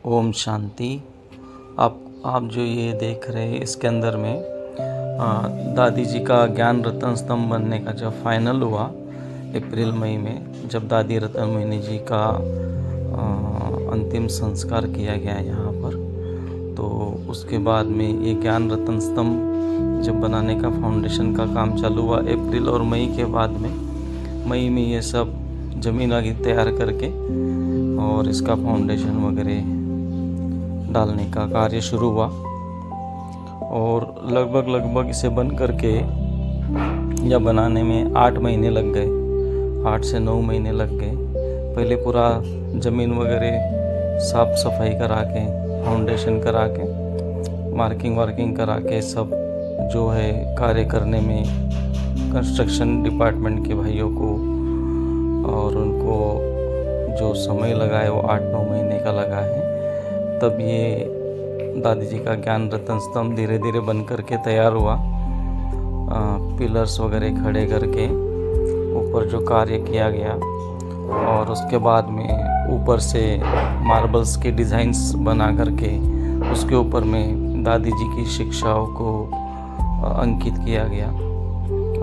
ओम शांति। आप जो ये देख रहे हैं इसके अंदर में दादी जी का ज्ञान रतन स्तंभ बनने का जब फाइनल हुआ अप्रैल मई में, जब दादी रतन मोहिनी जी का अंतिम संस्कार किया गया यहाँ पर, तो उसके बाद में ये ज्ञान रतन स्तंभ जब बनाने का फाउंडेशन का काम चालू हुआ अप्रैल और मई के बाद में, मई में ये सब ज़मीन आगे तैयार करके और इसका फाउंडेशन वगैरह डालने का कार्य शुरू हुआ। और लगभग इसे बन करके या बनाने में 8 महीने लग गए, 8 से 9 महीने लग गए। पहले पूरा ज़मीन वगैरह साफ सफाई करा के, फाउंडेशन करा के, मार्किंग करा के, सब जो है कार्य करने में कंस्ट्रक्शन डिपार्टमेंट के भाइयों को और उनको जो समय लगा है वो 8-9 महीने का लगा है। तब ये दादी जी का ज्ञान रतन स्तंभ धीरे धीरे बन करके तैयार हुआ। पिलर्स वगैरह खड़े करके ऊपर जो कार्य किया गया, और उसके बाद में ऊपर से मार्बल्स के डिज़ाइंस बना करके उसके ऊपर में दादी जी की शिक्षाओं को अंकित किया गया।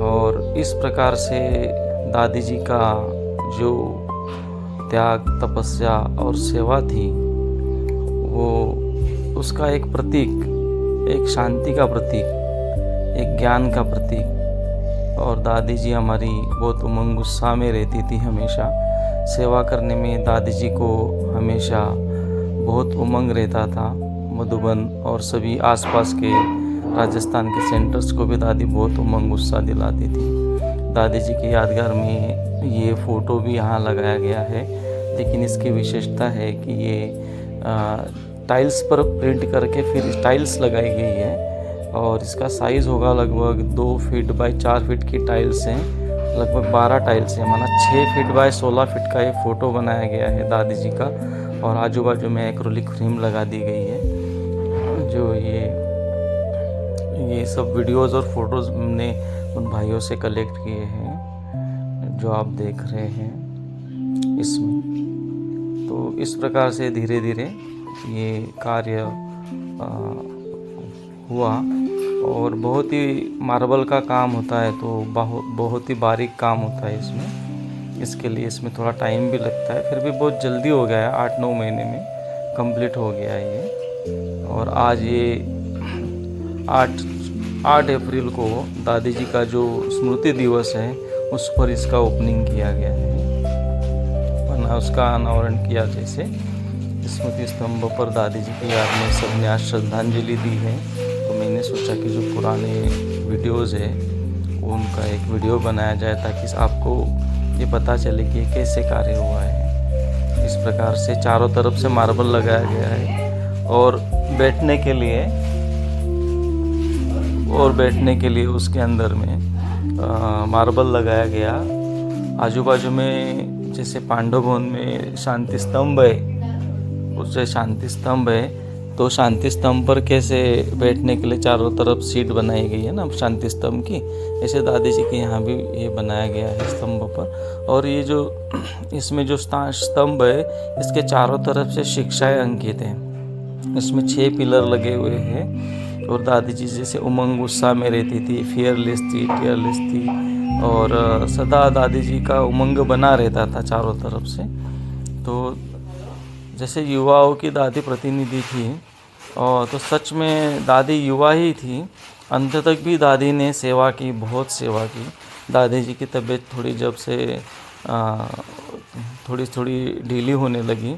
और इस प्रकार से दादी जी का जो त्याग, तपस्या और सेवा थी, वो उसका एक प्रतीक, एक शांति का प्रतीक, एक ज्ञान का प्रतीक। और दादी जी हमारी बहुत उमंग उत्साह में रहती थी हमेशा। सेवा करने में दादी जी को हमेशा बहुत उमंग रहता था। मधुबन और सभी आसपास के राजस्थान के सेंटर्स को भी दादी बहुत उमंग उत्साह दिलाती थी। दादी जी के यादगार में ये फ़ोटो भी यहाँ लगाया गया है, लेकिन इसकी विशेषता है कि ये टाइल्स पर प्रिंट करके फिर टाइल्स लगाई गई है। और इसका साइज़ होगा लगभग 2 फीट बाय 4 फीट की टाइल्स हैं, लगभग 12 टाइल्स हैं, माना 6 फीट बाय 16 फीट का ये फ़ोटो बनाया गया है दादी जी का। और आजू बाजू में एक्रिलिक फ्रेम लगा दी गई है। जो ये सब वीडियोस और फोटोज़ हमने उन भाइयों से कलेक्ट किए हैं जो आप देख रहे हैं इसमें। तो इस प्रकार से धीरे धीरे ये कार्य हुआ। और बहुत ही मार्बल का काम होता है, तो बहुत ही बारीक काम होता है इसमें। इसके लिए इसमें थोड़ा टाइम भी लगता है, फिर भी बहुत जल्दी हो गया है, 8-9 महीने में कंप्लीट हो गया है ये। और आज ये 8 अप्रैल को दादी जी का जो स्मृति दिवस है उस पर इसका ओपनिंग किया गया है, वरना उसका अनावरण किया। जैसे स्मृति स्तंभ पर दादी जी की याद में सबने आज श्रद्धांजलि दी है, तो मैंने सोचा कि जो पुराने वीडियोस है उनका एक वीडियो बनाया जाए, ताकि आपको ये पता चले कि कैसे कार्य हुआ है। इस प्रकार से चारों तरफ से मार्बल लगाया गया है। और बैठने के लिए उसके अंदर में मार्बल लगाया गया। आजू बाजू में जैसे पांडव भवन में शांति स्तंभ है, उससे शांति स्तंभ है, तो शांति स्तंभ पर कैसे बैठने के लिए चारों तरफ सीट बनाई गई है ना शांति स्तंभ की, ऐसे दादी जी के यहाँ भी ये बनाया गया है स्तंभ पर। और ये जो इसमें जो स्तंभ है, इसके चारों तरफ से शिक्षाएं अंकित हैं। इसमें 6 पिलर लगे हुए हैं। और दादी जी जैसे उमंग उत्साह में रहती थी, फियरलेस थी, टियरलेस थी, और सदा दादी जी का उमंग बना रहता था चारों तरफ से। तो जैसे युवाओं की दादी प्रतिनिधि थी, और तो सच में दादी युवा ही थी। अंत तक भी दादी ने सेवा की, बहुत सेवा की। दादी जी की तबीयत थोड़ी जब से थोड़ी ढीली होने लगी,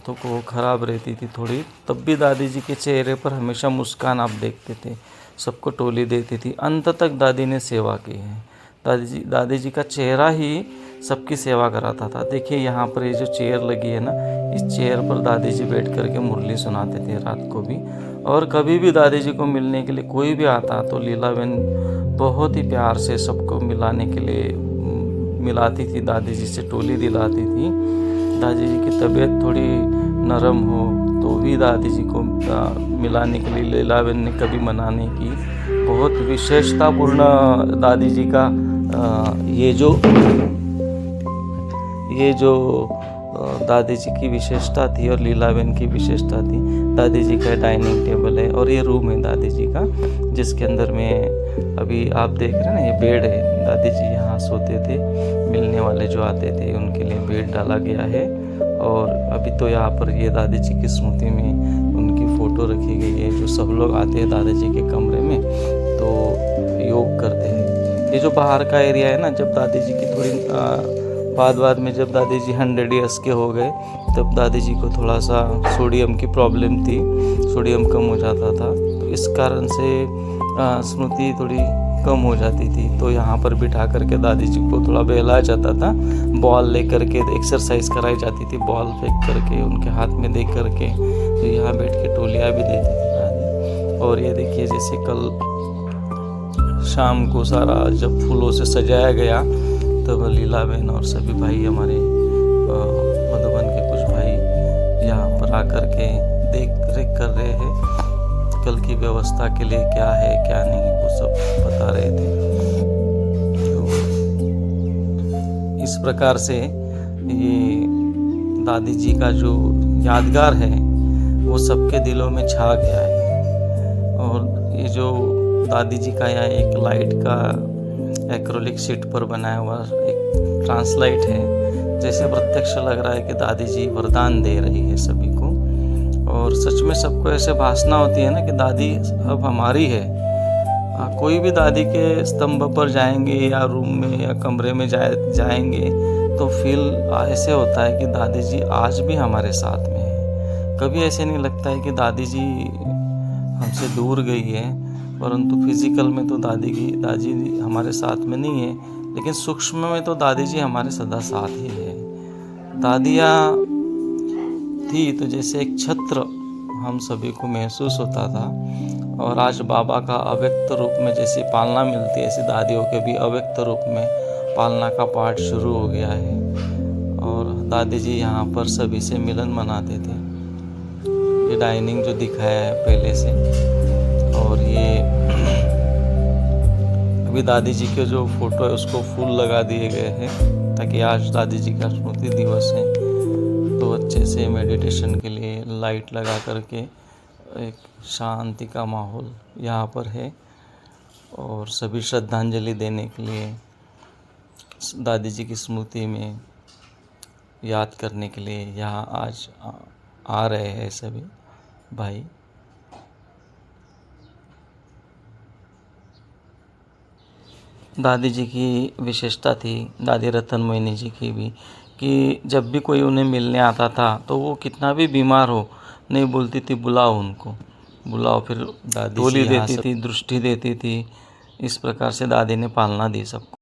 तो वो ख़राब रहती थी थोड़ी, तब भी दादी जी के चेहरे पर हमेशा मुस्कान आप देखते थे, सबको टोली देती थी। अंत तक दादी ने सेवा की है। दादी जी का चेहरा ही सबकी सेवा कराता था। देखिए यहाँ पर ये जो चेयर लगी है ना, इस चेयर पर दादी जी बैठ करके मुरली सुनाते थे रात को भी। और कभी भी दादी जी को मिलने के लिए कोई भी आता तो लीलाबेन बहुत ही प्यार से सबको मिलाने के लिए मिलाती थी, दादी जी से टोली दिलाती थी। दादी जी की तबीयत थोड़ी नरम हो तो भी दादी जी को मिलाने के लिए लीलाबेन ने कभी मना नहीं की। बहुत विशेषतापूर्ण दादी जी का ये जो दादी जी की विशेषता थी और लीलाबेन की विशेषता थी। दादी जी का डाइनिंग टेबल है और ये रूम है दादी जी का, जिसके अंदर में अभी आप देख रहे हैं ना, ये बेड है। दादी जी यहाँ सोते थे, मिलने वाले जो आते थे उनके लिए बेड डाला गया है। और अभी तो यहाँ पर ये दादी जी की स्मृति में उनकी फ़ोटो रखी गई है। जो सब लोग आते हैं दादी जी के कमरे में तो योग करते हैं। ये जो बाहर का एरिया है ना, जब दादी जी की थोड़ी बाद में जब दादी जी 100 ईयर्स के हो गए तब दादी जी को थोड़ा सा सोडियम की प्रॉब्लम थी, सोडियम कम हो जाता था, तो इस कारण से स्मृति थोड़ी कम हो जाती थी। तो यहाँ पर बिठा करके दादी जी को थोड़ा बहलाया जाता था, बॉल लेकर के एक्सरसाइज कराई जाती थी, बॉल फेंक करके उनके हाथ में दे करके। तो यहाँ बैठ के टोलियाँ भी देती थी दादी। और ये देखिए, जैसे कल शाम को सारा जब फूलों से सजाया गया तब लीलाबेन और सभी भाई हमारे मधुबन के कुछ भाई यहाँ पर आकर के देख रेख कर रहे हैं। कल की व्यवस्था के लिए क्या है क्या नहीं वो सब बता रहे थे। तो इस प्रकार से ये दादी जी का जो यादगार है वो सबके दिलों में छा गया है। और ये जो दादी जी का यहाँ एक लाइट का एक्रोलिक शीट पर बनाया हुआ एक ट्रांसलाइट है, जैसे प्रत्यक्ष लग रहा है कि दादी जी वरदान दे रही है सभी को। और सच में सबको ऐसे भासना होती है ना कि दादी अब हमारी है। कोई भी दादी के स्तंभ पर जाएंगे या रूम में या कमरे में जाएंगे तो फील ऐसे होता है कि दादी जी आज भी हमारे साथ में है। कभी ऐसे नहीं लगता है कि दादी जी हमसे दूर गई है, परंतु फिजिकल में तो दादी हमारे साथ में नहीं है, लेकिन सूक्ष्म में तो दादी जी हमारे सदा साथ ही है। दादियाँ थी तो जैसे एक छत्र हम सभी को महसूस होता था। और आज बाबा का अव्यक्त रूप में जैसी पालना मिलती है, ऐसी दादियों के भी अव्यक्त रूप में पालना का पाठ शुरू हो गया है। और दादी जी यहाँ पर सभी से मिलन मनाते थे। ये डाइनिंग जो दिखाया है पहले से, और ये अभी दादी जी के जो फोटो है उसको फूल लगा दिए गए हैं ताकि आज दादी जी का स्मृति दिवस है तो अच्छे से मेडिटेशन के लिए लाइट लगा करके एक शांति का माहौल यहाँ पर है। और सभी श्रद्धांजलि देने के लिए दादी जी की स्मृति में याद करने के लिए यहाँ आज आ रहे हैं सभी भाई। दादी जी की विशेषता थी, दादी रतन मोहिनी जी की भी, कि जब भी कोई उन्हें मिलने आता था तो वो कितना भी बीमार हो नहीं बोलती थी बुलाओ उनको, बुलाओ। फिर दादी गोली देती थी, दृष्टि देती थी। इस प्रकार से दादी ने पालना दी सबको।